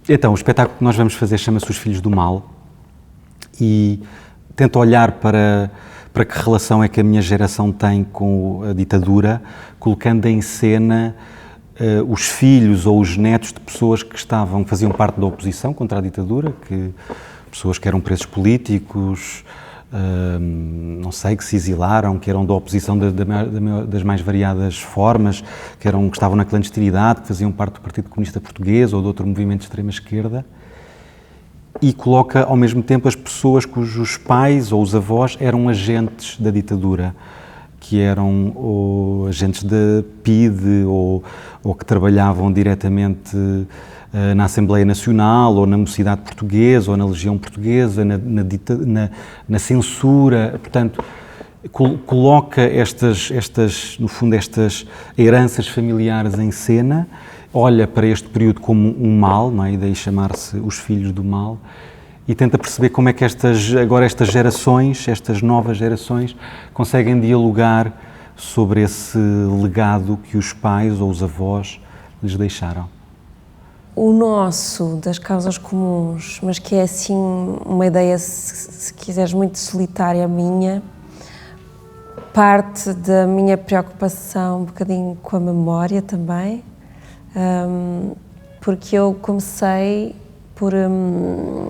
Então, o espetáculo que nós vamos fazer chama-se Os Filhos do Mal e tenta olhar para que relação é que a minha geração tem com a ditadura, colocando em cena os filhos ou os netos de pessoas que faziam parte da oposição contra a ditadura, pessoas que eram presos políticos, não sei, que se exilaram, que eram da oposição das mais variadas formas, que estavam na clandestinidade, que faziam parte do Partido Comunista Português ou de outro movimento de extrema-esquerda, e coloca ao mesmo tempo as pessoas cujos pais ou os avós eram agentes da ditadura, que eram ou agentes da PIDE ou que trabalhavam diretamente na Assembleia Nacional ou na Mocidade Portuguesa ou na Legião Portuguesa, na censura. Portanto, coloca no fundo, estas heranças familiares em cena, olha para este período como um mal, não é? E daí chamar-se Os Filhos do Mal, e tenta perceber como é que estas novas gerações, conseguem dialogar sobre esse legado que os pais ou os avós lhes deixaram. O nosso, das causas comuns, mas que é assim uma ideia, se quiseres, muito solitária minha, parte da minha preocupação um bocadinho com a memória também, porque eu comecei por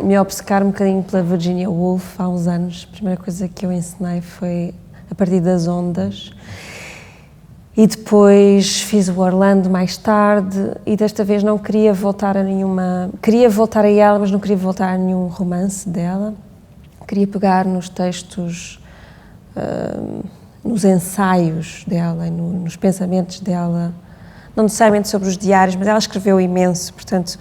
me obcecar um bocadinho pela Virginia Woolf há uns anos. A primeira coisa que eu ensinei foi a partir das ondas, e depois fiz o Orlando mais tarde, e desta vez não queria voltar a queria voltar a ela, mas não queria voltar a nenhum romance dela. Queria pegar nos textos, nos ensaios dela, nos pensamentos dela, não necessariamente sobre os diários, mas ela escreveu imenso, portanto,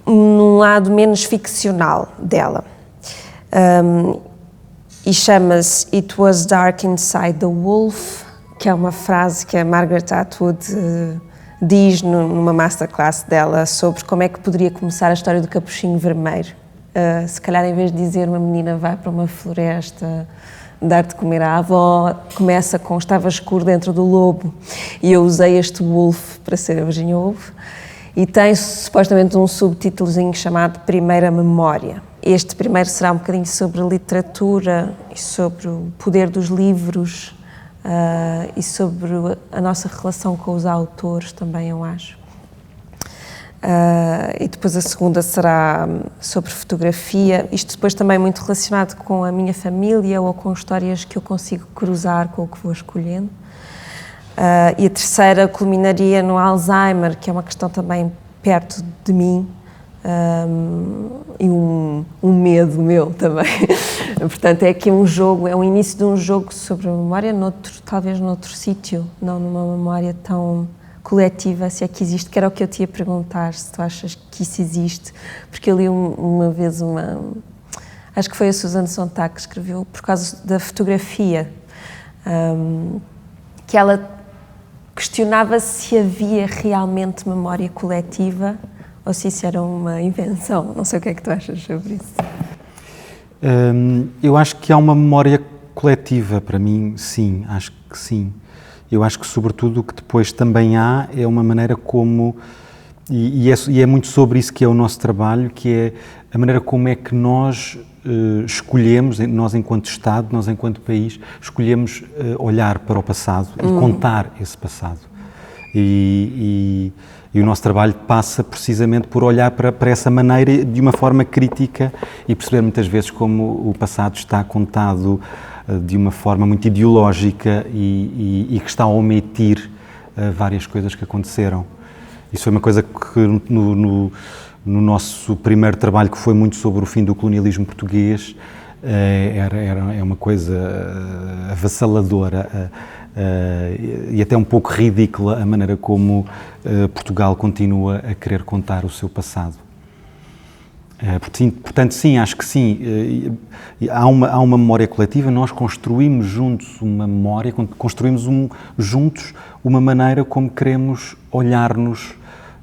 num lado menos ficcional dela. E chama-se It Was Dark Inside the Wolf, que é uma frase que a Margaret Atwood diz numa masterclass dela sobre como é que poderia começar a história do Capuchinho Vermelho. Se calhar, em vez de dizer uma menina vai para uma floresta dar de comer à avó, começa com estava escuro dentro do lobo, e eu usei este Wolf para ser a Virginia Woolf, e tem supostamente um subtítulozinho chamado Primeira Memória. Este primeiro será um bocadinho sobre literatura e sobre o poder dos livros, e sobre a nossa relação com os autores também, eu acho. E depois a segunda será sobre fotografia, isto depois também muito relacionado com a minha família ou com histórias que eu consigo cruzar com o que vou escolhendo. E a terceira culminaria no Alzheimer, que é uma questão também perto de mim, e um medo meu também. Portanto, é aqui um jogo, é o início de um jogo sobre a memória, talvez noutro sítio, não numa memória tão coletiva, se é que existe, que era o que eu te ia perguntar, se tu achas que isso existe, porque eu li uma vez acho que foi a Susan Sontag que escreveu, por causa da fotografia, que ela questionava se havia realmente memória coletiva ou se isso era uma invenção. Não sei o que é que tu achas sobre isso. Eu acho que há uma memória coletiva, para mim, sim, acho que sim. Eu acho que, sobretudo, o que depois também há é uma maneira como, e é muito sobre isso que é o nosso trabalho, que é a maneira como é que nós escolhemos, nós enquanto Estado, nós enquanto país, escolhemos olhar para o passado e contar esse passado. E o nosso trabalho passa precisamente por olhar para essa maneira de uma forma crítica e perceber muitas vezes como o passado está contado de uma forma muito ideológica e que está a omitir várias coisas que aconteceram. Isso foi uma coisa que no nosso primeiro trabalho, que foi muito sobre o fim do colonialismo português, é uma coisa avassaladora e até um pouco ridícula a maneira como Portugal continua a querer contar o seu passado. Portanto, sim, acho que sim. Há uma memória coletiva, nós construímos juntos uma memória, construímos juntos uma maneira como queremos olhar-nos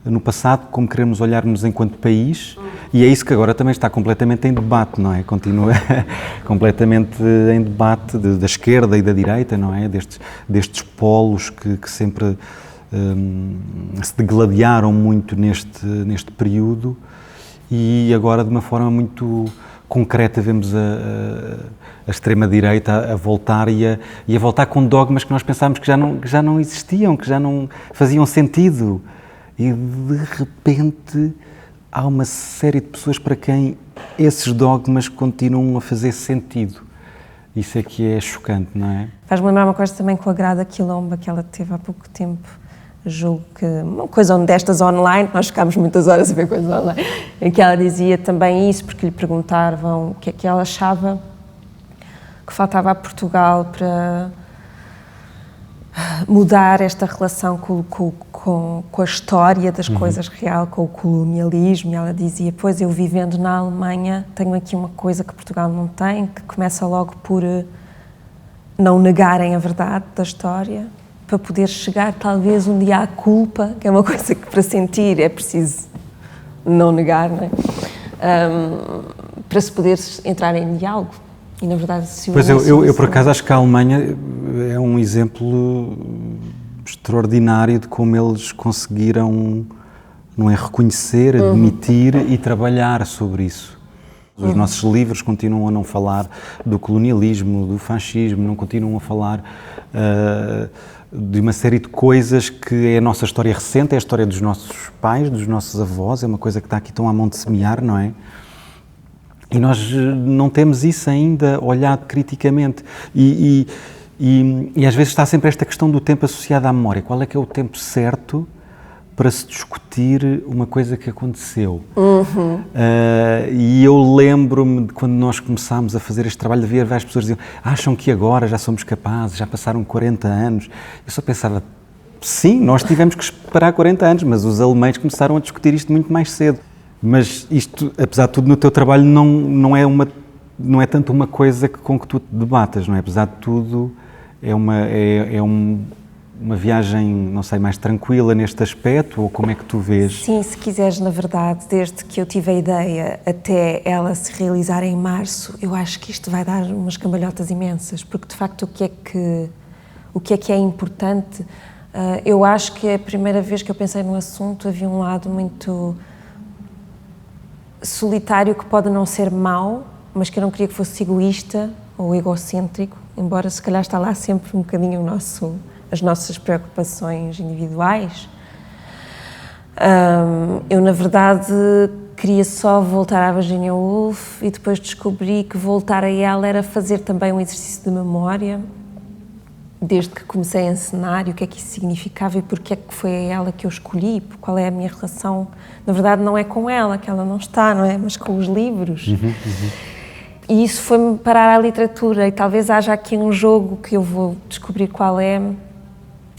no passado, como queremos olhar-nos enquanto país, e é isso que agora também está completamente em debate, não é? Continua completamente em debate da esquerda e da direita, não é? Destes polos que sempre se degladiaram muito neste período, e agora de uma forma muito concreta vemos a extrema-direita a voltar e a voltar com dogmas que nós pensávamos que já não existiam, que já não faziam sentido, e de repente há uma série de pessoas para quem esses dogmas continuam a fazer sentido. Isso é que é chocante, não é? Faz-me lembrar uma coisa também com a Grada Quilomba que ela teve há pouco tempo. Julgo que uma coisa destas online, nós ficámos muitas horas a ver coisas online, em que ela dizia também isso, porque lhe perguntavam o que é que ela achava que faltava a Portugal para mudar esta relação com a história das coisas real, com o colonialismo. E ela dizia, pois eu vivendo na Alemanha tenho aqui uma coisa que Portugal não tem, que começa logo por não negarem a verdade da história, para poder chegar talvez um dia à culpa, que é uma coisa que para sentir é preciso não negar, não é? Para se poder entrar em diálogo. E na verdade, se pois eu por acaso acho que a Alemanha é um exemplo extraordinário de como eles conseguiram, não é, reconhecer, admitir e trabalhar sobre isso. Os nossos livros continuam a não falar do colonialismo, do fascismo, não continuam a falar de uma série de coisas que é a nossa história recente, é a história dos nossos pais, dos nossos avós, é uma coisa que está aqui tão à mão de semear, não é? E nós não temos isso ainda olhado criticamente. E às vezes está sempre esta questão do tempo associado à memória. Qual é que é o tempo certo para se discutir uma coisa que aconteceu? E eu lembro-me de quando nós começámos a fazer este trabalho, de ver várias pessoas diziam, acham que agora já somos capazes, já passaram 40 anos. Eu só pensava, sim, nós tivemos que esperar 40 anos, mas os alemães começaram a discutir isto muito mais cedo. Mas isto, apesar de tudo, no teu trabalho não é tanto uma coisa com que tu te debatas, não é? Apesar de tudo, é uma viagem, não sei, mais tranquila neste aspecto, ou como é que tu vês? Sim, se quiseres, na verdade, desde que eu tive a ideia até ela se realizar em março, eu acho que isto vai dar umas cambalhotas imensas, porque de facto o que é importante, eu acho que a primeira vez que eu pensei no assunto havia um lado muito solitário que pode não ser mau, mas que eu não queria que fosse egoísta ou egocêntrico, embora se calhar está lá sempre um bocadinho as nossas preocupações individuais. Eu, na verdade, queria só voltar à Virginia Woolf e depois descobri que voltar a ela era fazer também um exercício de memória, desde que comecei a encenar, e o que é que isso significava e porque é que foi a ela que eu escolhi, qual é a minha relação. Na verdade, não é com ela, que ela não está, não é? Mas com os livros. E isso foi-me parar à literatura, e talvez haja aqui um jogo que eu vou descobrir qual é,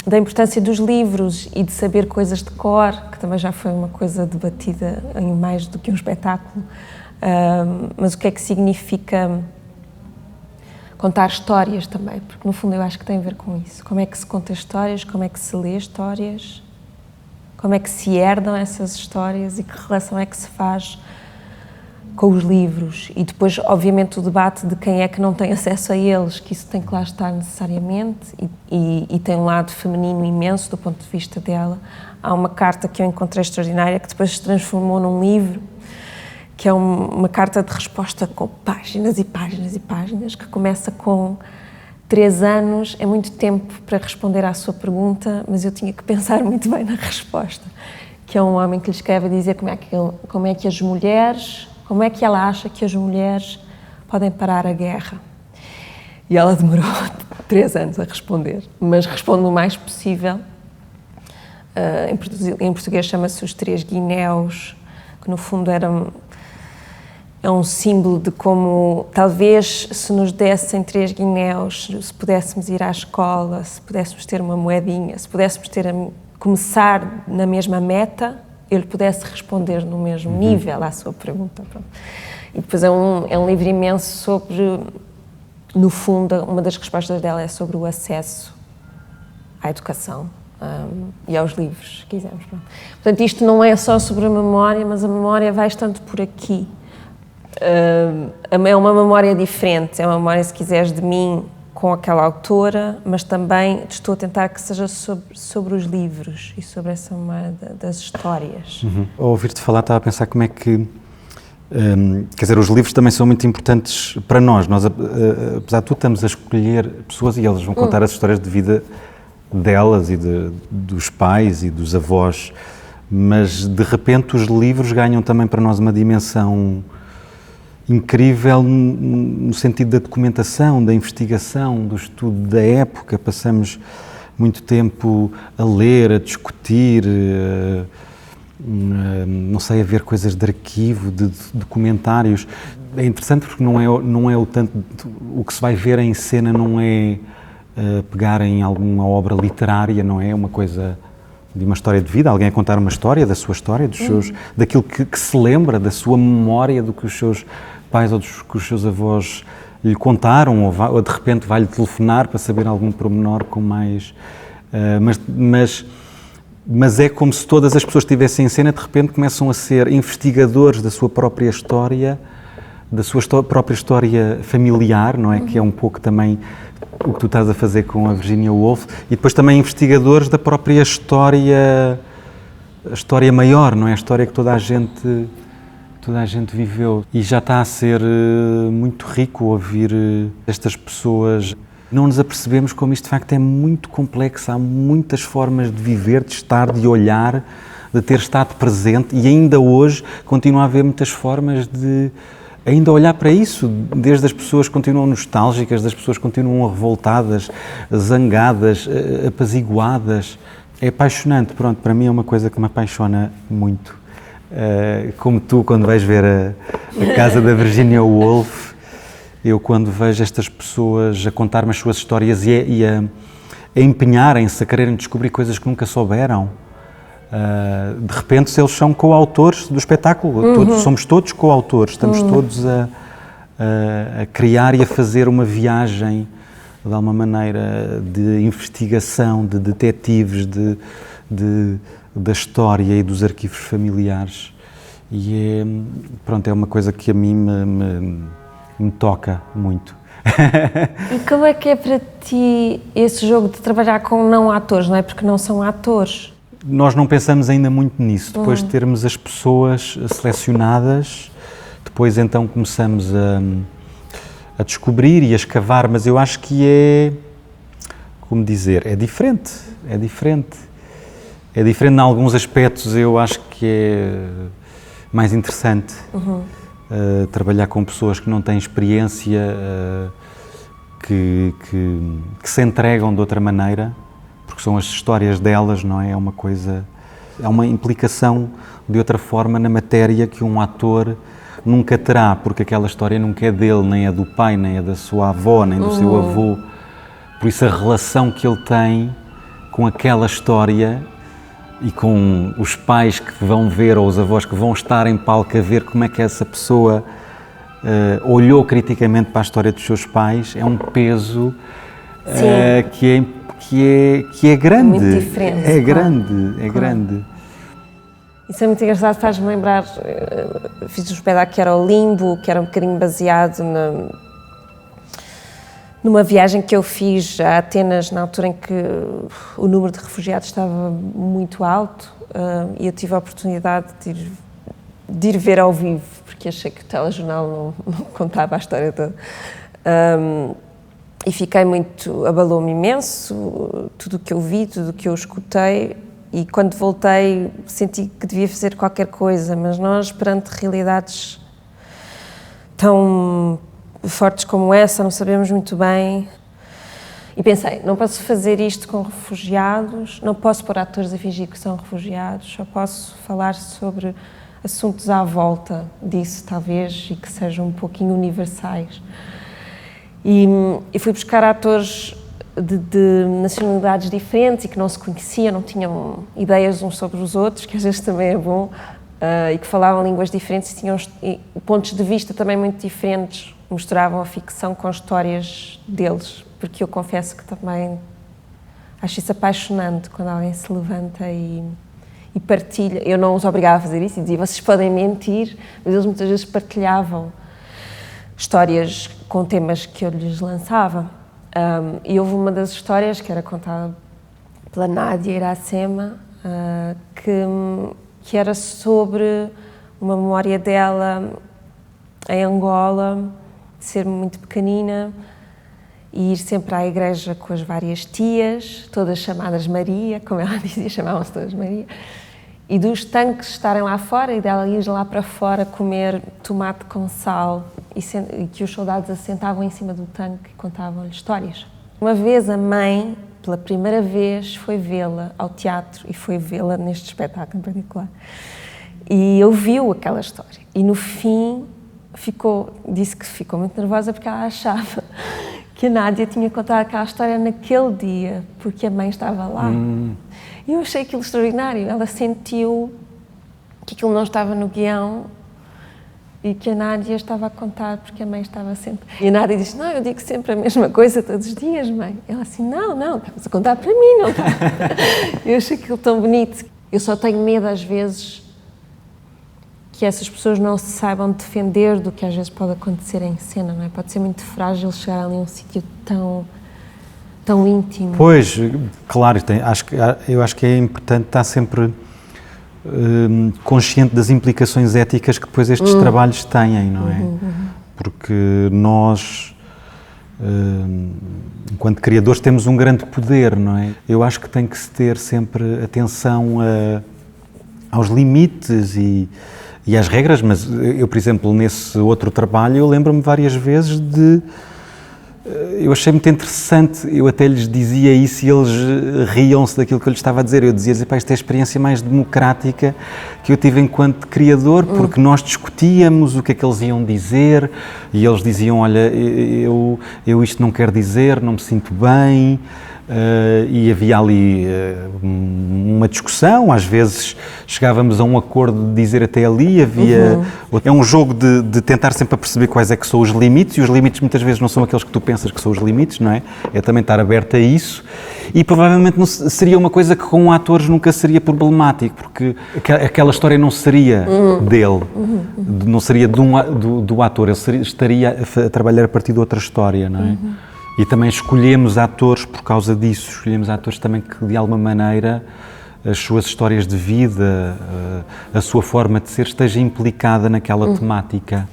da importância dos livros e de saber coisas de cor, que também já foi uma coisa debatida em mais do que um espetáculo. Mas o que é que significa contar histórias também, porque no fundo eu acho que tem a ver com isso. Como é que se conta histórias, como é que se lê histórias, como é que se herdam essas histórias e que relação é que se faz com os livros. E depois, obviamente, o debate de quem é que não tem acesso a eles, que isso tem que lá estar necessariamente, e tem um lado feminino imenso do ponto de vista dela. Há uma carta que eu encontrei extraordinária que depois se transformou num livro, que é uma carta de resposta com páginas e páginas e páginas, que começa com 3 anos, é muito tempo para responder à sua pergunta, mas eu tinha que pensar muito bem na resposta, que é um homem que lhe escreve a dizer como é que ela acha que as mulheres podem parar a guerra. E ela demorou 3 anos a responder, mas responde o mais possível. Em português chama-se Os Três Guinéus, que no fundo é um símbolo de como, talvez, se nos dessem 3 guinéus, se pudéssemos ir à escola, se pudéssemos ter uma moedinha, se pudéssemos começar na mesma meta, ele pudesse responder no mesmo nível à sua pergunta. Pronto. E depois é um livro imenso sobre, no fundo, uma das respostas dela é sobre o acesso à educação e aos livros, se quisermos. Pronto. Portanto, isto não é só sobre a memória, mas a memória vai estando por aqui. É uma memória diferente, é uma memória, se quiseres, de mim com aquela autora, mas também estou a tentar que seja sobre os livros e sobre essa das histórias. Ao ouvir-te falar, estava a pensar como é que... quer dizer, os livros também são muito importantes para nós. Nós, apesar de tudo, estamos a escolher pessoas e elas vão contar as histórias de vida delas e dos pais e dos avós, mas de repente os livros ganham também para nós uma dimensão incrível no sentido da documentação, da investigação, do estudo da época. Passamos muito tempo a ler, a discutir, não sei, a ver coisas de arquivo, de documentários. É interessante porque não é o tanto, o que se vai ver em cena não é pegar em alguma obra literária, não é uma coisa de uma história de vida, alguém a contar uma história da sua história, daquilo que se lembra, da sua memória, do que os seus pais ou que os seus avós lhe contaram, ou de repente vai-lhe telefonar para saber algum pormenor com mais... Mas é como se todas as pessoas que estivessem em cena de repente começam a ser investigadores da sua própria história, da sua própria história familiar, não é? Que é um pouco também o que tu estás a fazer com a Virginia Woolf, e depois também investigadores da própria história, a história maior, não é? A história que toda a gente viveu. E já está a ser muito rico ouvir estas pessoas. Não nos apercebemos como isto de facto é muito complexo, há muitas formas de viver, de estar, de olhar, de ter estado presente, e ainda hoje continua a haver muitas formas de ainda olhar para isso, desde as pessoas que continuam nostálgicas, das pessoas que continuam revoltadas, zangadas, apaziguadas. É apaixonante, pronto, para mim é uma coisa que me apaixona muito. Como tu, quando vais ver a casa da Virginia Woolf, eu quando vejo estas pessoas a contar-me as suas histórias e a empenharem-se, a quererem descobrir coisas que nunca souberam, de repente eles são coautores do espetáculo, somos todos coautores, estamos todos a criar e a fazer uma viagem, de alguma maneira, de investigação, de detetives, da história e dos arquivos familiares. E é uma coisa que a mim me toca muito. E como é que é para ti esse jogo de trabalhar com não atores, não é? Porque não são atores. Nós não pensamos ainda muito nisso. Depois de termos as pessoas selecionadas, depois então começamos a descobrir e a escavar, mas eu acho que como dizer, é diferente. É diferente em alguns aspectos, eu acho que é mais interessante trabalhar com pessoas que não têm experiência, que se entregam de outra maneira, porque são as histórias delas, não é? É uma coisa, é uma implicação de outra forma na matéria que um ator nunca terá, porque aquela história nunca é dele, nem é do pai, nem é da sua avó, nem do seu avô. Por isso a relação que ele tem com aquela história e com os pais que vão ver, ou os avós que vão estar em palco a ver como é que essa pessoa olhou criticamente para a história dos seus pais, é um peso que é grande. É muito diferente. É grande, é grande. Isso é muito engraçado, faz-me lembrar, fiz um espetáculo que era o Limbo, que era um bocadinho baseado numa viagem que eu fiz a Atenas, na altura em que o número de refugiados estava muito alto, e eu tive a oportunidade de ir ver ao vivo, porque achei que o telejornal não contava a história toda. E fiquei muito, abalou-me imenso, tudo o que eu vi, tudo o que eu escutei, e quando voltei senti que devia fazer qualquer coisa, mas nós, perante realidades tão fortes como essa, não sabemos muito bem. E pensei, não posso fazer isto com refugiados, não posso pôr atores a fingir que são refugiados, só posso falar sobre assuntos à volta disso, talvez, e que sejam um pouquinho universais. E fui buscar atores de nacionalidades diferentes e que não se conheciam, não tinham ideias uns sobre os outros, que às vezes também é bom, e que falavam línguas diferentes e tinham pontos de vista também muito diferentes, misturavam a ficção com histórias deles, porque eu confesso que também acho isso apaixonante, quando alguém se levanta e partilha. Eu não os obrigava a fazer isso e dizia, vocês podem mentir, mas eles muitas vezes partilhavam histórias com temas que eu lhes lançava. E houve uma das histórias que era contada pela Nádia Iracema, que era sobre uma memória dela em Angola, de ser muito pequenina e ir sempre à igreja com as várias tias, todas chamadas Maria, como ela dizia, chamavam-se todas Maria, e dos tanques estarem lá fora e dela ir lá para fora comer tomate com sal e que os soldados assentavam em cima do tanque e contavam-lhe histórias. Uma vez a mãe, pela primeira vez, foi vê-la ao teatro e foi vê-la neste espetáculo em particular. E ouviu aquela história. E no fim disse que ficou muito nervosa porque ela achava que a Nádia tinha contado aquela história naquele dia, porque a mãe estava lá. E eu achei aquilo extraordinário. Ela sentiu que aquilo não estava no guião e que a Nádia estava a contar porque a mãe estava sempre... E a Nádia disse, não, eu digo sempre a mesma coisa todos os dias, mãe. Ela assim, não, estavas a contar para mim, não está? Eu achei aquilo tão bonito. Eu só tenho medo, às vezes, que essas pessoas não se saibam defender do que às vezes pode acontecer em cena, não é? Pode ser muito frágil chegar ali a um sítio tão íntimo. Pois, claro, eu acho que é importante estar sempre consciente das implicações éticas que depois estes trabalhos têm, não é? Porque nós, enquanto criadores, temos um grande poder, não é? Eu acho que tem que se ter sempre atenção aos limites e às regras, mas eu, por exemplo, nesse outro trabalho, eu lembro-me várias vezes eu achei muito interessante, eu até lhes dizia isso e eles riam-se daquilo que eu lhes estava a dizer. Eu dizia, isto é a experiência mais democrática que eu tive enquanto criador, porque nós discutíamos o que é que eles iam dizer e eles diziam, olha, eu isto não quero dizer, não me sinto bem. E havia ali uma discussão, às vezes chegávamos a um acordo de dizer até ali, é um jogo de tentar sempre perceber quais é que são os limites, e os limites muitas vezes não são aqueles que tu pensas que são os limites, não é? É também estar aberto a isso, e provavelmente não seria uma coisa que com atores nunca seria problemático, porque aquela história não seria dele, não seria do ator, ele estaria a trabalhar a partir de outra história, não é? E também escolhemos atores por causa disso, escolhemos atores também que, de alguma maneira, as suas histórias de vida, a sua forma de ser, esteja implicada naquela temática.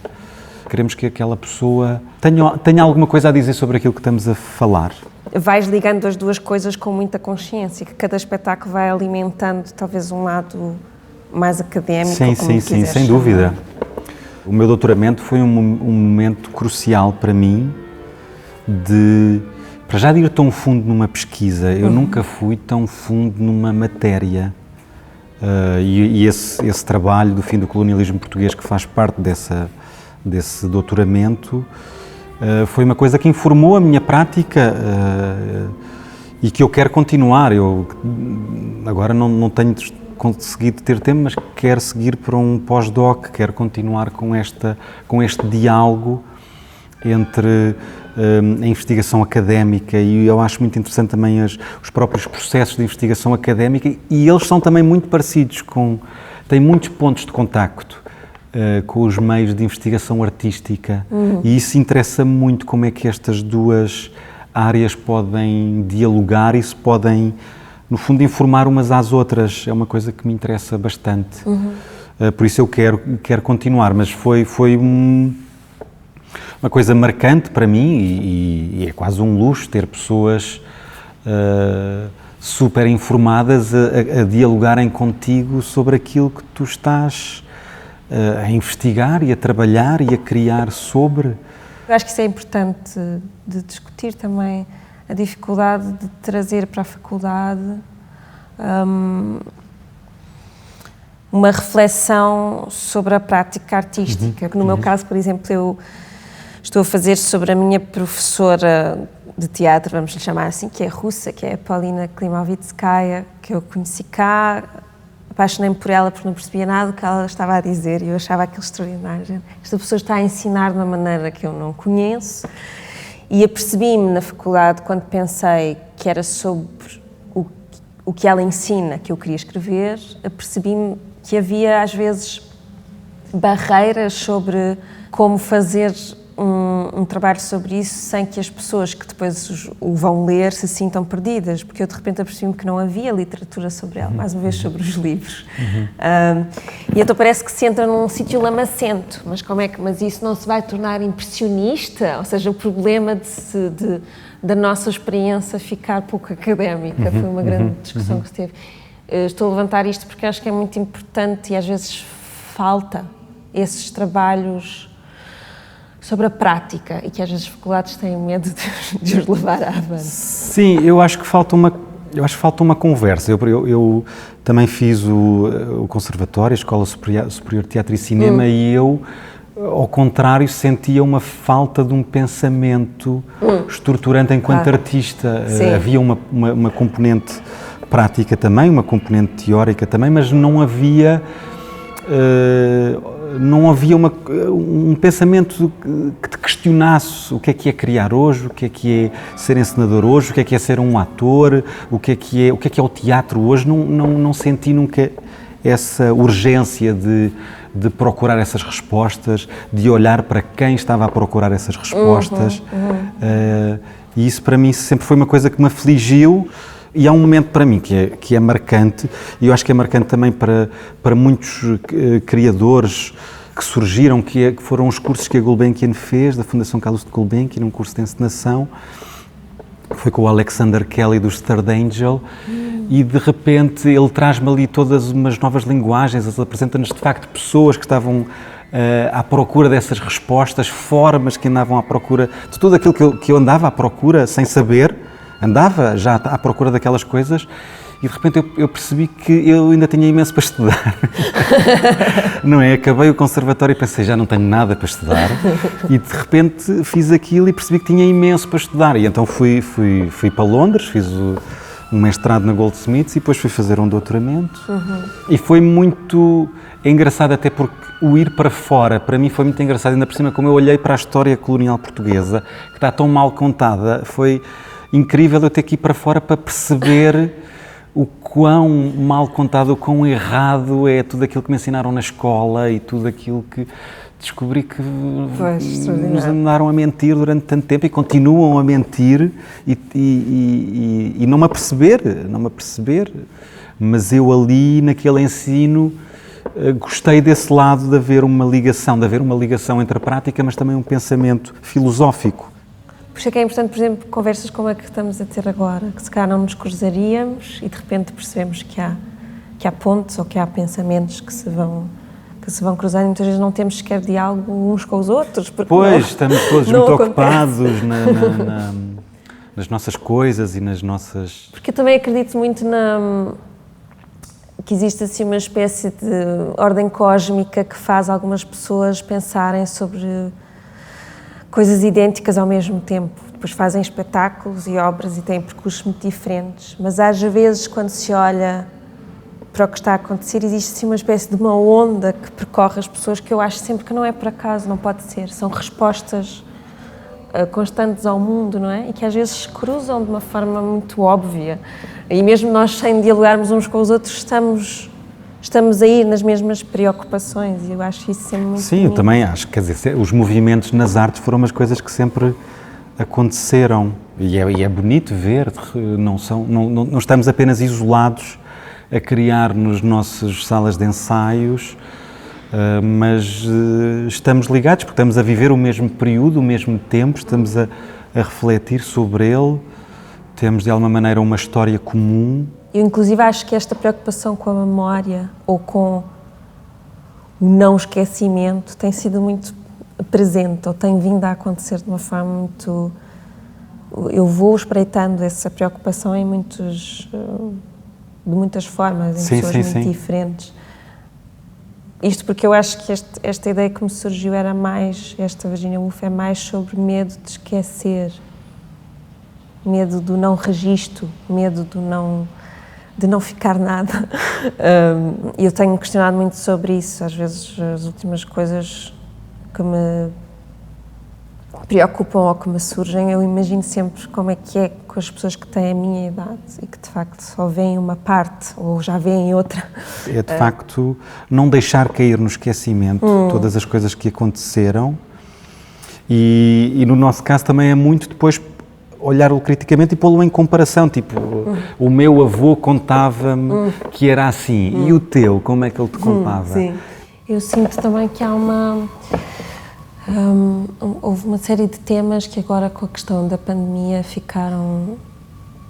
Queremos que aquela pessoa tenha alguma coisa a dizer sobre aquilo que estamos a falar. Vais ligando as duas coisas com muita consciência, que cada espetáculo vai alimentando talvez um lado mais académico. Sim, sem dúvida. O meu doutoramento foi um momento crucial para mim, para já de ir tão fundo numa pesquisa. Eu nunca fui tão fundo numa matéria, e esse trabalho do fim do colonialismo português, que faz parte desse doutoramento, foi uma coisa que informou a minha prática e que eu quero continuar. Eu agora não tenho conseguido ter tempo, mas quero seguir para um pós-doc, quero continuar com este diálogo entre a investigação académica, e eu acho muito interessante também os próprios processos de investigação académica, e eles são também muito parecidos, têm muitos pontos de contacto com os meios de investigação artística, e isso interessa-me muito, como é que estas duas áreas podem dialogar e se podem, no fundo, informar umas às outras. É uma coisa que me interessa bastante. Por isso eu quero continuar, mas foi uma coisa marcante para mim, e é quase um luxo ter pessoas super informadas a dialogarem contigo sobre aquilo que tu estás a investigar e a trabalhar e a criar sobre. Eu acho que isso é importante de discutir também, a dificuldade de trazer para a faculdade uma reflexão sobre a prática artística. No meu caso, por exemplo, eu estou a fazer sobre a minha professora de teatro, vamos lhe chamar assim, que é russa, que é a Polina Klimovitskaya, que eu conheci cá, apaixonei-me por ela porque não percebia nada do que ela estava a dizer e eu achava aquilo extraordinário. Esta pessoa está a ensinar de uma maneira que eu não conheço, e apercebi-me na faculdade, quando pensei que era sobre o que ela ensina que eu queria escrever, apercebi-me que havia às vezes barreiras sobre como fazer um trabalho sobre isso sem que as pessoas que depois o vão ler se sintam perdidas, porque eu de repente apercebi-me que não havia literatura sobre ela, mais uma vez sobre os livros. E então parece que se entra num sítio lamacento, mas isso não se vai tornar impressionista? Ou seja, o problema da nossa experiência ficar pouco académica, foi uma grande discussão que se teve. Estou a levantar isto porque acho que é muito importante e às vezes falta esses trabalhos sobre a prática e que às vezes as faculdades têm medo de os levar avante. Sim, eu acho que falta uma conversa. Eu também fiz o Conservatório, a Escola Superior de Teatro e Cinema, e eu, ao contrário, sentia uma falta de um pensamento estruturante enquanto artista. Havia uma componente prática também, uma componente teórica também, mas não havia um pensamento que te questionasse o que é criar hoje, o que é ser encenador hoje, o que é ser um ator, o que é o teatro hoje. Não senti nunca essa urgência de procurar essas respostas, de olhar para quem estava a procurar essas respostas. E isso para mim sempre foi uma coisa que me afligiu. E há um momento para mim que é marcante, e eu acho que é marcante também para muitos criadores que surgiram, que foram os cursos que a Gulbenkian fez, da Fundação Carlos de Gulbenkian, um curso de encenação, foi com o Alexander Kelly dos Third Angel, e de repente ele traz-me ali todas umas novas linguagens, ele apresenta-nos de facto pessoas que estavam à procura dessas respostas, formas que andavam à procura de tudo aquilo que eu andava à procura sem saber. Andava já à procura daquelas coisas e de repente eu percebi que eu ainda tinha imenso para estudar. Não é? Acabei o conservatório e pensei, já não tenho nada para estudar, e de repente fiz aquilo e percebi que tinha imenso para estudar. E então fui para Londres, fiz um mestrado na Goldsmiths e depois fui fazer um doutoramento. E foi muito engraçado, até porque o ir para fora, para mim foi muito engraçado, ainda por cima como eu olhei para a história colonial portuguesa, que está tão mal contada, foi incrível eu ter que ir para fora para perceber o quão mal contado, o quão errado é tudo aquilo que me ensinaram na escola e tudo aquilo que descobri que nos andaram a mentir durante tanto tempo e continuam a mentir e não me aperceber, mas eu ali naquele ensino gostei desse lado de haver uma ligação entre a prática, mas também um pensamento filosófico. Por isso é que é importante, por exemplo, conversas como a que estamos a ter agora, que se calhar não nos cruzaríamos e de repente percebemos que há pontes ou que há pensamentos que se vão cruzar e muitas vezes não temos sequer diálogo uns com os outros. Pois, estamos todos muito ocupados nas nossas coisas e nas nossas... Porque eu também acredito muito que existe assim uma espécie de ordem cósmica que faz algumas pessoas pensarem sobre coisas idênticas ao mesmo tempo. Depois fazem espetáculos e obras e têm percursos muito diferentes, mas às vezes quando se olha para o que está a acontecer existe assim uma espécie de uma onda que percorre as pessoas que eu acho sempre que não é por acaso, não pode ser, são respostas constantes ao mundo, não é? E que às vezes se cruzam de uma forma muito óbvia e mesmo nós sem dialogarmos uns com os outros estamos aí nas mesmas preocupações e eu acho isso sempre muito Sim, bonito. Eu também acho, quer dizer, os movimentos nas artes foram umas coisas que sempre aconteceram e é bonito ver, não estamos apenas isolados a criar nos nossos salas de ensaios, mas estamos ligados porque estamos a viver o mesmo período, o mesmo tempo, estamos a refletir sobre ele, temos de alguma maneira uma história comum. Eu, inclusive, acho que esta preocupação com a memória ou com o não esquecimento tem sido muito presente ou tem vindo a acontecer de uma forma muito... Eu vou espreitando essa preocupação de muitas formas, em pessoas muito diferentes. Isto porque eu acho que esta ideia que me surgiu era mais, esta Virginia Woolf é mais sobre medo de esquecer, medo do não registro, medo de não ficar nada. Eu tenho questionado muito sobre isso. Às vezes as últimas coisas que me preocupam ou que me surgem, eu imagino sempre como é que é com as pessoas que têm a minha idade e que de facto só veem uma parte ou já veem outra. É de facto não deixar cair no esquecimento todas as coisas que aconteceram E no nosso caso também é muito depois olhar-o criticamente e pô-lo em comparação, tipo, o meu avô contava-me que era assim, e o teu, como é que ele te contava? Sim. Eu sinto também que há houve uma série de temas que agora com a questão da pandemia ficaram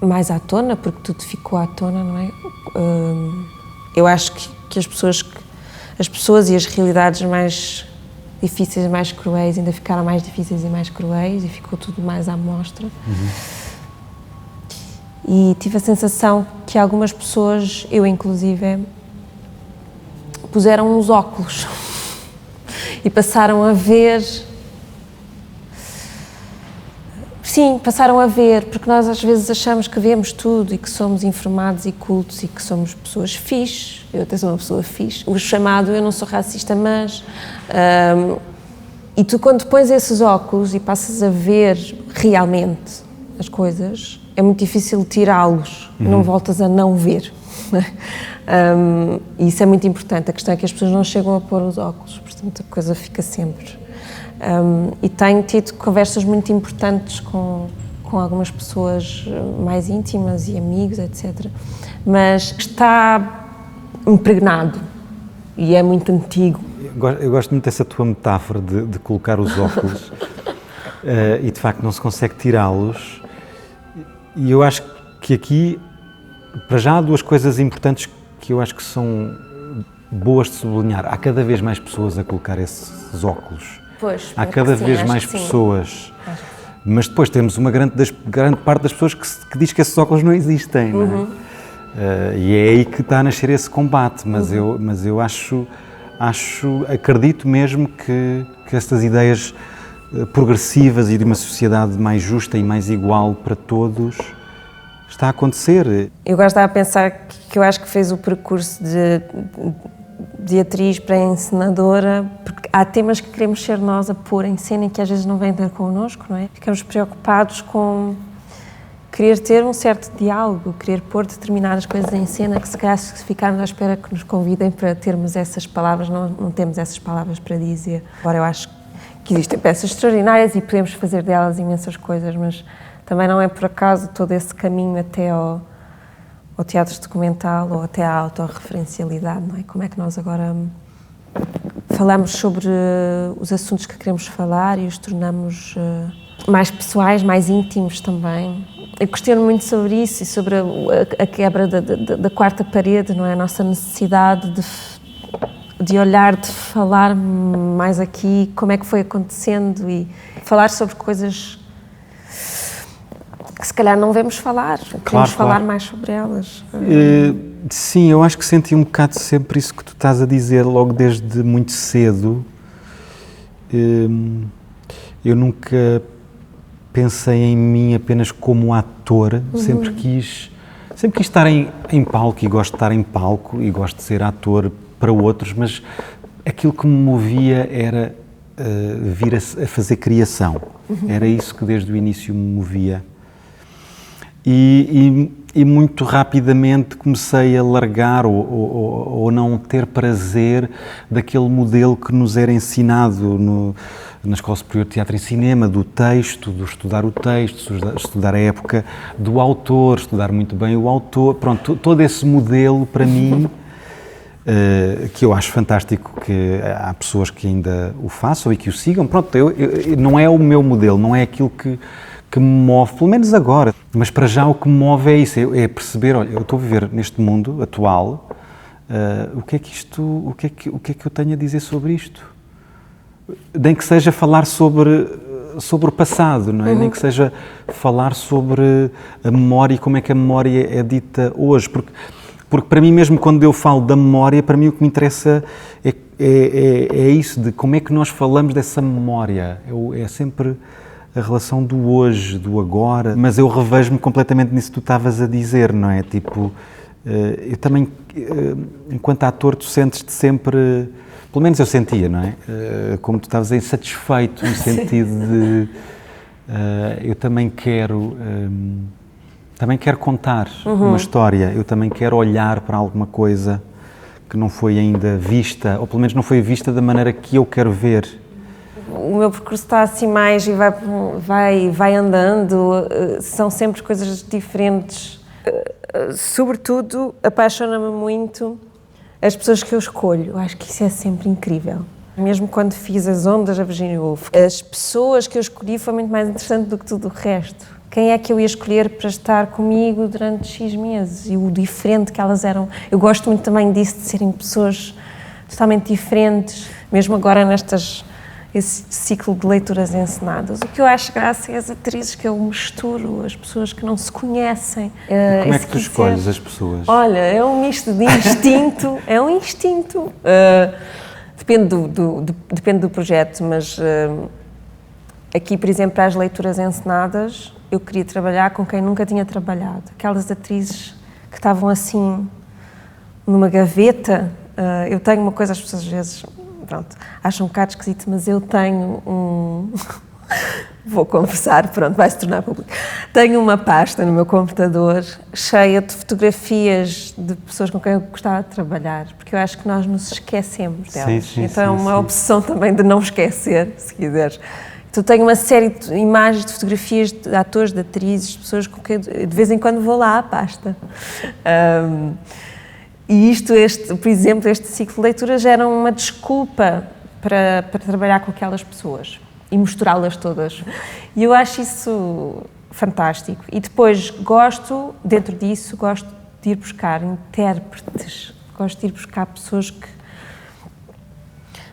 mais à tona, porque tudo ficou à tona, não é? Eu acho que as pessoas e as realidades mais difíceis e mais cruéis ainda ficaram mais difíceis e mais cruéis e ficou tudo mais à mostra. E tive a sensação que algumas pessoas, eu inclusive, puseram uns óculos e passaram a ver. Sim, passaram a ver, porque nós às vezes achamos que vemos tudo e que somos informados e cultos e que somos pessoas fixe. Eu até sou uma pessoa fixe. O chamado, eu não sou racista, mas... e tu quando pões esses óculos e passas a ver realmente as coisas, é muito difícil tirá-los, não voltas a não ver. E isso é muito importante. A questão é que as pessoas não chegam a pôr os óculos, portanto a coisa fica sempre... e tenho tido conversas muito importantes com algumas pessoas mais íntimas e amigos, etc. Mas está impregnado e é muito antigo. Eu gosto muito dessa tua metáfora de colocar os óculos e de facto não se consegue tirá-los. E eu acho que aqui, para já, há duas coisas importantes que eu acho que são boas de sublinhar. Há cada vez mais pessoas a colocar esses óculos. Pois, há cada vez mais pessoas, mas depois temos uma grande parte das pessoas que diz que esses óculos não existem, não é? E é aí que está a nascer esse combate, mas eu acredito mesmo que estas ideias progressivas e de uma sociedade mais justa e mais igual para todos está a acontecer. Eu gosto de pensar que eu acho que fez o percurso de atriz para encenadora, porque há temas que queremos ser nós a pôr em cena e que às vezes não vêm ter connosco, não é? Ficamos preocupados com querer ter um certo diálogo, querer pôr determinadas coisas em cena que se calhar se ficarmos à espera que nos convidem para termos essas palavras, não temos essas palavras para dizer. Agora eu acho que existem peças extraordinárias e podemos fazer delas imensas coisas, mas também não é por acaso todo esse caminho até ao teatro documental ou até à autorreferencialidade, não é? Como é que nós agora falamos sobre os assuntos que queremos falar e os tornamos mais pessoais, mais íntimos também. Eu questiono muito sobre isso e sobre a quebra da quarta parede, não é? A nossa necessidade de olhar, de falar mais aqui, como é que foi acontecendo e falar sobre coisas que se calhar não vemos falar, queremos falar mais sobre elas. Sim, eu acho que senti um bocado sempre isso que tu estás a dizer, logo desde muito cedo. Eu nunca pensei em mim apenas como ator, sempre quis estar em palco e gosto de estar em palco e gosto de ser ator para outros, mas aquilo que me movia era vir a fazer criação. Era isso que desde o início me movia. E muito rapidamente comecei a largar ou não ter prazer daquele modelo que nos era ensinado na Escola Superior de Teatro e Cinema, do texto, do estudar o texto, estudar a época do autor, estudar muito bem o autor. Pronto, todo esse modelo para mim, que eu acho fantástico que há pessoas que ainda o façam e que o sigam. Pronto, não é o meu modelo, não é aquilo que me move, pelo menos agora. Mas para já o que me move é isso, é perceber, olha, eu estou a viver neste mundo atual, o que é que eu tenho a dizer sobre isto? Nem que seja falar sobre o passado, não é? Nem que seja falar sobre a memória e como é que a memória é dita hoje, porque para mim mesmo quando eu falo da memória, para mim o que me interessa é isso, de como é que nós falamos dessa memória, é sempre a relação do hoje, do agora, mas eu revejo-me completamente nisso que tu estavas a dizer, não é? Tipo, eu também, enquanto ator, tu sentes-te sempre, pelo menos eu sentia, não é? Como tu estavas insatisfeito, no sentido de, eu também quero contar uma história, eu também quero olhar para alguma coisa que não foi ainda vista, ou pelo menos não foi vista da maneira que eu quero ver. o meu percurso está assim mais e vai andando, são sempre coisas diferentes. Sobretudo, apaixona-me muito as pessoas que eu escolho. Eu acho que isso é sempre incrível. Mesmo quando fiz as ondas da Virginia Woolf, as pessoas que eu escolhi foi muito mais interessante do que tudo o resto. Quem é que eu ia escolher para estar comigo durante X meses e o diferente que elas eram. Eu gosto muito também disso, de serem pessoas totalmente diferentes, mesmo agora esse ciclo de leituras encenadas. O que eu acho graça é as atrizes que eu misturo, as pessoas que não se conhecem. Como é que tu escolhes as pessoas? Olha, é um misto de instinto, é um instinto. Depende do projeto, mas aqui, por exemplo, para as leituras encenadas, eu queria trabalhar com quem nunca tinha trabalhado. Aquelas atrizes que estavam assim, numa gaveta. Eu tenho uma coisa, as pessoas às vezes, pronto, acham um bocado esquisito, mas eu tenho vou confessar, pronto, vai se tornar público. Tenho uma pasta no meu computador cheia de fotografias de pessoas com quem eu gostava de trabalhar, porque eu acho que nós nos esquecemos delas. Então é uma obsessão também de não esquecer, se quiseres. Então tenho uma série de imagens, de fotografias de atores, de atrizes, de pessoas com quem de vez em quando vou lá à pasta. E por exemplo, este ciclo de leituras era uma desculpa para trabalhar com aquelas pessoas e misturá-las todas. E eu acho isso fantástico. E depois dentro disso, gosto de ir buscar intérpretes, gosto de ir buscar pessoas que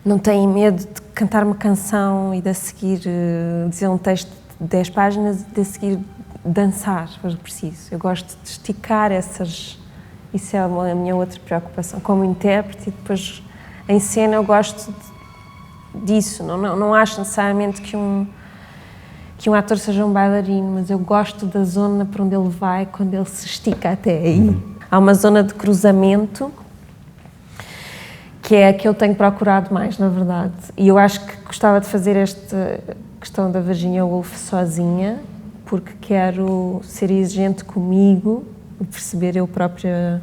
não têm medo de cantar uma canção e de a seguir dizer um texto de 10 páginas e de a seguir dançar, se for preciso. Eu gosto de esticar essas... Isso é a minha outra preocupação como intérprete, e depois em cena eu gosto disso. Não acho necessariamente que um ator seja um bailarino, mas eu gosto da zona para onde ele vai quando ele se estica até aí. Há uma zona de cruzamento que é a que eu tenho procurado mais, na verdade. E eu acho que gostava de fazer esta questão da Virginia Woolf sozinha, porque quero ser exigente comigo, perceber eu própria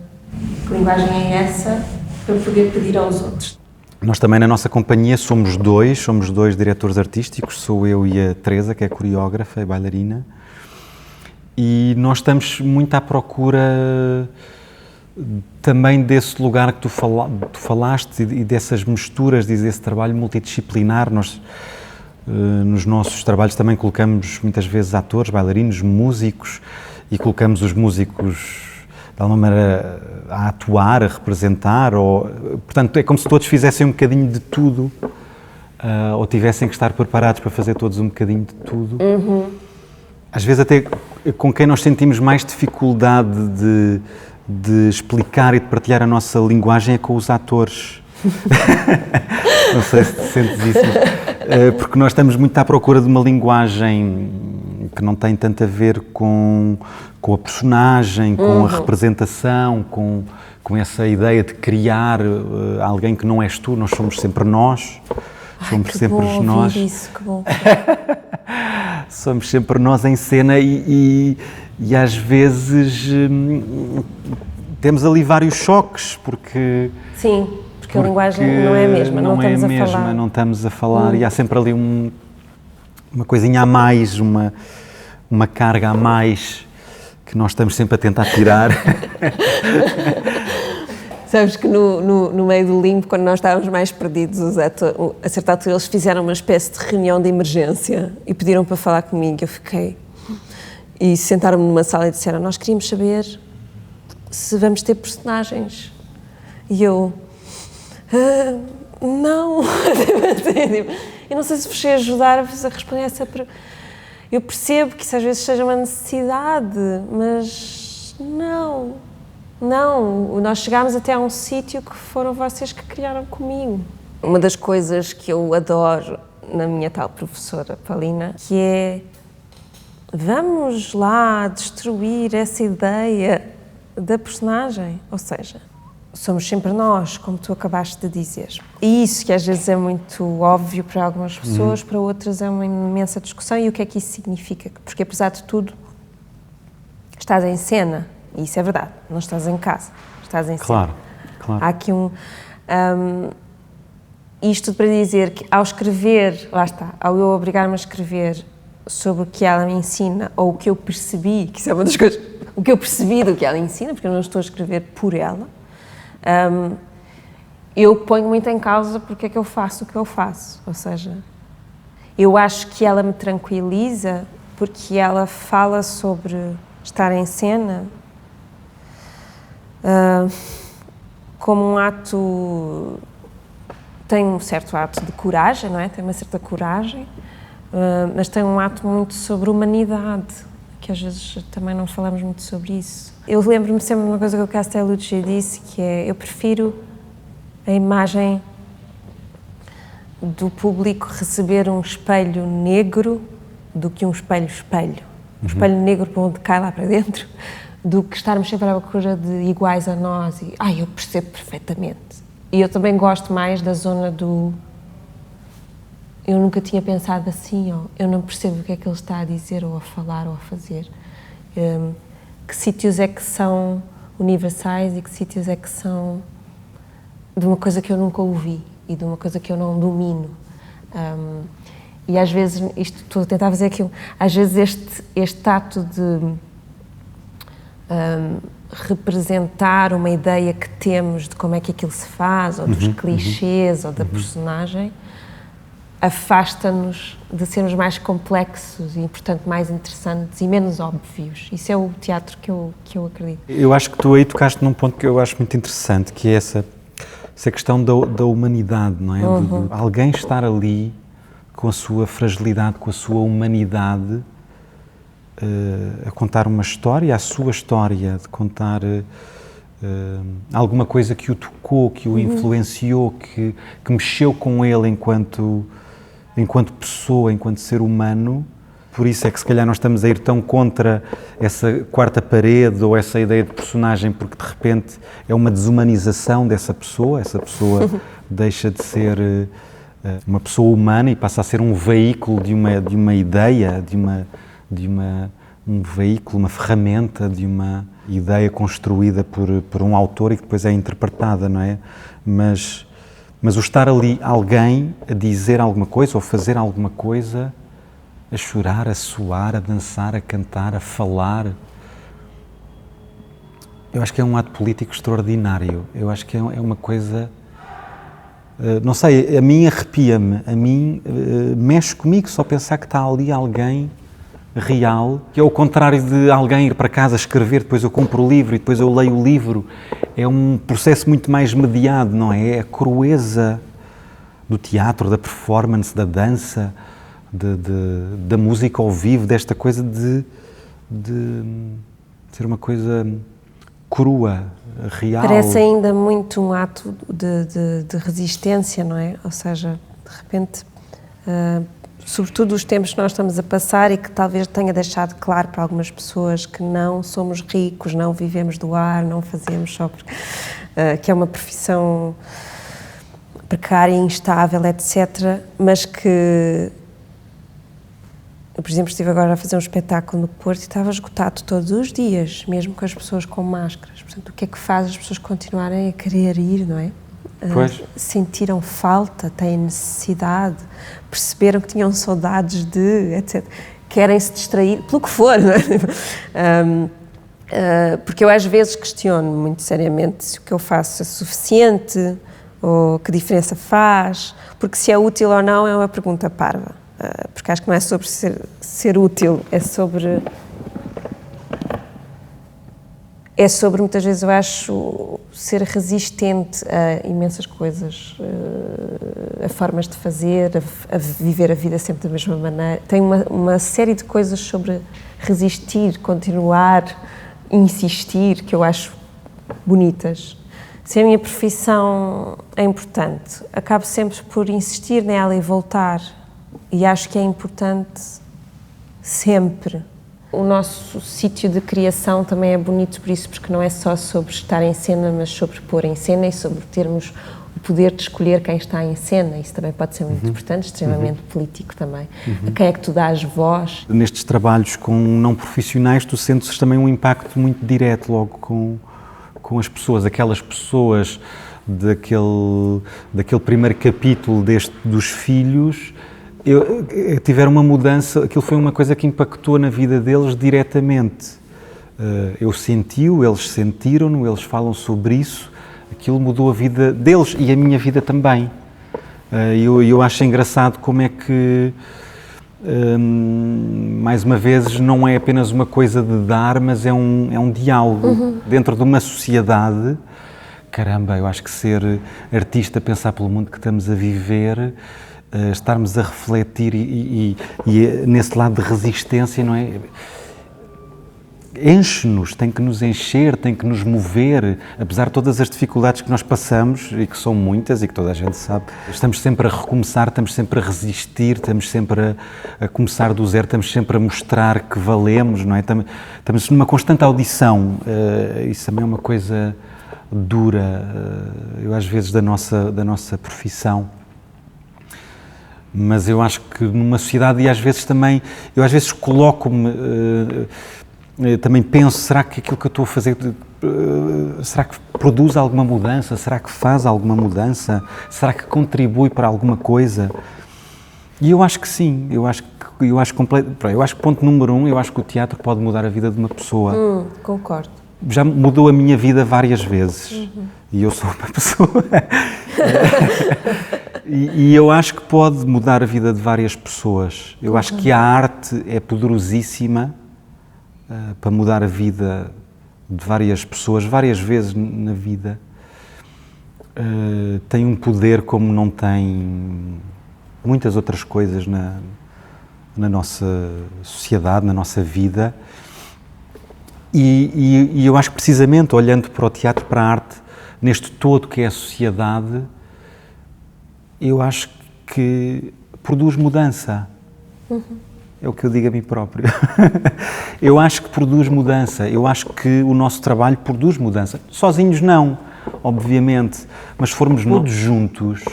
que linguagem é essa, para poder pedir aos outros. Nós também na nossa companhia somos dois diretores artísticos, sou eu e a Teresa, que é coreógrafa e bailarina, e nós estamos muito à procura também desse lugar que tu falaste e dessas misturas, desse trabalho multidisciplinar. Nós, nos nossos trabalhos também colocamos muitas vezes atores, bailarinos, músicos, e colocamos os músicos de alguma maneira a atuar, a representar, portanto é como se todos fizessem um bocadinho de tudo, ou tivessem que estar preparados para fazer todos um bocadinho de tudo. Às vezes até com quem nós sentimos mais dificuldade de explicar e de partilhar a nossa linguagem é com os atores. Não sei se sentes isso, porque nós estamos muito à procura de uma linguagem que não tem tanto a ver com a personagem, com a representação, com essa ideia de criar alguém que não és tu. Nós somos sempre nós. Somos sempre nós. Isso, que bom. Somos sempre nós em cena e às vezes temos ali vários choques, porque... Sim, porque a linguagem não é a mesma, não estamos a falar e há sempre ali uma coisinha a mais, uma carga a mais que nós estamos sempre a tentar tirar. Sabes que no meio do limbo, quando nós estávamos mais perdidos, a certa altura eles fizeram uma espécie de reunião de emergência e pediram para falar comigo. Eu fiquei... E sentaram-me numa sala e disseram: nós queríamos saber se vamos ter personagens. E eu... não. Eu não sei se vos sei ajudar a responder essa pergunta. Eu percebo que isso às vezes seja uma necessidade, mas não. Não, nós chegámos até a um sítio que foram vocês que criaram comigo. Uma das coisas que eu adoro na minha tal professora Paulina, que é: vamos lá destruir essa ideia da personagem. Ou seja, somos sempre nós, como tu acabaste de dizer. E isso que às vezes é muito óbvio para algumas pessoas, para outras é uma imensa discussão. E o que é que isso significa? Porque apesar de tudo, estás em cena. E isso é verdade, não estás em casa, estás em cena. Claro. Há aqui Isto para dizer que ao escrever, lá está, ao eu obrigar-me a escrever sobre o que ela me ensina, ou o que eu percebi, que isso é uma das coisas, o que eu percebi do que ela ensina, porque eu não estou a escrever por ela, eu ponho muito em causa porque é que eu faço o que eu faço. Ou seja, eu acho que ela me tranquiliza porque ela fala sobre estar em cena como um ato, tem um certo ato de coragem, não é? Tem uma certa coragem, mas tem um ato muito sobre humanidade, que às vezes também não falamos muito sobre isso. Eu lembro-me sempre de uma coisa que o Castellucci disse, que é, eu prefiro a imagem do público receber um espelho negro do que um espelho-espelho. Um espelho negro para onde cai lá para dentro, do que estarmos sempre à procura de iguais a nós e, eu percebo perfeitamente. E eu também gosto mais da zona do eu nunca tinha pensado assim, ou eu não percebo o que é que ele está a dizer, ou a falar, ou a fazer. Que sítios é que são universais e que sítios é que são de uma coisa que eu nunca ouvi e de uma coisa que eu não domino. E às vezes, isto estou a tentar fazer aquilo, às vezes este ato de representar uma ideia que temos de como é que aquilo se faz, ou dos clichês, ou da personagem, afasta-nos de sermos mais complexos e, portanto, mais interessantes e menos óbvios. Isso é o teatro que eu acredito. Eu acho que tu aí tocaste num ponto que eu acho muito interessante, que é essa questão da humanidade, não é? De alguém estar ali com a sua fragilidade, com a sua humanidade, a contar uma história, a sua história, de contar alguma coisa que o tocou, que o influenciou, que mexeu com ele enquanto pessoa, enquanto ser humano. Por isso é que se calhar nós estamos a ir tão contra essa quarta parede ou essa ideia de personagem, porque de repente é uma desumanização dessa pessoa, essa pessoa deixa de ser uma pessoa humana e passa a ser um veículo de uma ideia, um veículo, uma ferramenta de uma ideia construída por um autor e que depois é interpretada, não é? Mas o estar ali alguém a dizer alguma coisa ou fazer alguma coisa, a chorar, a suar, a dançar, a cantar, a falar, eu acho que é um ato político extraordinário. Eu acho que é uma coisa, não sei, a mim arrepia-me, a mim mexe comigo só pensar que está ali alguém real, que é o contrário de alguém ir para casa escrever, depois eu compro o livro e depois eu leio o livro. É um processo muito mais mediado, não é? É a crueza do teatro, da performance, da dança, da música ao vivo, desta coisa de ser uma coisa crua, real. Parece ainda muito um ato de resistência, não é? Ou seja, de repente, sobretudo os tempos que nós estamos a passar e que talvez tenha deixado claro para algumas pessoas que não somos ricos, não vivemos do ar, não fazemos só porque, que é uma profissão precária, instável, etc., mas que eu, por exemplo, estive agora a fazer um espetáculo no Porto e estava esgotado todos os dias, mesmo com as pessoas com máscaras. Portanto, o que é que faz as pessoas continuarem a querer ir, não é? Sentiram falta, têm necessidade, perceberam que tinham saudades de, etc. Querem se distrair, pelo que for, não é? Porque eu às vezes questiono muito seriamente se o que eu faço é suficiente ou que diferença faz, porque se é útil ou não é uma pergunta parva. Porque acho que não é sobre ser útil, é sobre muitas vezes eu acho ser resistente a imensas coisas, a formas de fazer, a viver a vida sempre da mesma maneira. Tem uma série de coisas sobre resistir, continuar, insistir, que eu acho bonitas. Se a minha profissão é importante, acabo sempre por insistir nela e voltar. E acho que é importante sempre. O nosso sítio de criação também é bonito por isso, porque não é só sobre estar em cena, mas sobre pôr em cena e sobre termos o poder de escolher quem está em cena. Isso também pode ser muito importante, extremamente político também. A quem é que tu dás voz? Nestes trabalhos com não profissionais, tu sentes também um impacto muito direto logo com as pessoas, aquelas pessoas daquele primeiro capítulo dos filhos, tiveram uma mudança, aquilo foi uma coisa que impactou na vida deles diretamente. Eu senti-o, eles sentiram-no, eles falam sobre isso, aquilo mudou a vida deles e a minha vida também. Eu acho engraçado como é que, mais uma vez, não é apenas uma coisa de dar, mas é um diálogo dentro de uma sociedade. Caramba, eu acho que ser artista, pensar pelo mundo que estamos a viver, estarmos a refletir e nesse lado de resistência, não é? Enche-nos, tem que nos encher, tem que nos mover, apesar de todas as dificuldades que nós passamos, e que são muitas e que toda a gente sabe. Estamos sempre a recomeçar, estamos sempre a resistir, estamos sempre a começar do zero, estamos sempre a mostrar que valemos, não é? Estamos numa constante audição, isso também é uma coisa dura, eu às vezes da nossa profissão. Mas eu acho que numa sociedade, e às vezes também, eu às vezes coloco-me, também penso, será que aquilo que eu estou a fazer, será que produz alguma mudança? Será que faz alguma mudança? Será que contribui para alguma coisa? E eu acho que sim, eu acho que ponto número 1, eu acho que o teatro pode mudar a vida de uma pessoa. Concordo. Já mudou a minha vida várias vezes, e eu sou uma pessoa... E eu acho que pode mudar a vida de várias pessoas. Eu acho que a arte é poderosíssima para mudar a vida de várias pessoas, várias vezes na vida. Tem um poder como não tem muitas outras coisas na nossa sociedade, na nossa vida. E eu acho que precisamente olhando para o teatro, para a arte, neste todo que é a sociedade, eu acho que produz mudança. É o que eu digo a mim próprio. Eu acho que produz mudança. Eu acho que o nosso trabalho produz mudança. Sozinhos não, obviamente, mas se formos todos juntos,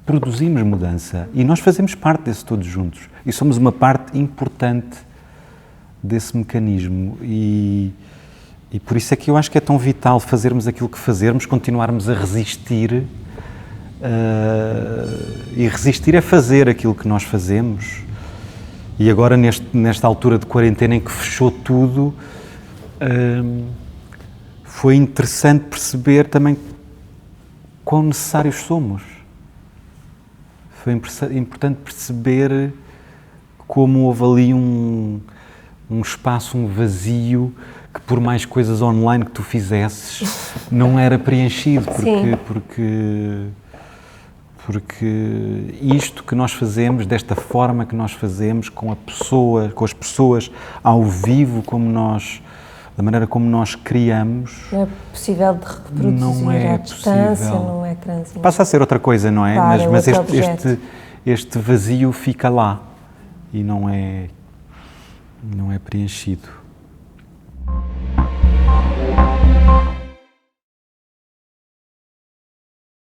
produzimos mudança. E nós fazemos parte desse todos juntos. E somos uma parte importante desse mecanismo. E por isso é que eu acho que é tão vital fazermos aquilo que fazermos, continuarmos a resistir. E resistir é fazer aquilo que nós fazemos. E agora nesta altura de quarentena em que fechou tudo, foi interessante perceber também quão necessários somos. Foi importante perceber como houve ali um espaço, um vazio, que por mais coisas online que tu fizesses, não era preenchido, porque isto que nós fazemos, desta forma que nós fazemos, com as pessoas ao vivo, da maneira como nós criamos... Não é possível de reproduzir à distância, no ecrãzinho. Passa a ser outra coisa, não é? Claro, mas este vazio fica lá e não é preenchido.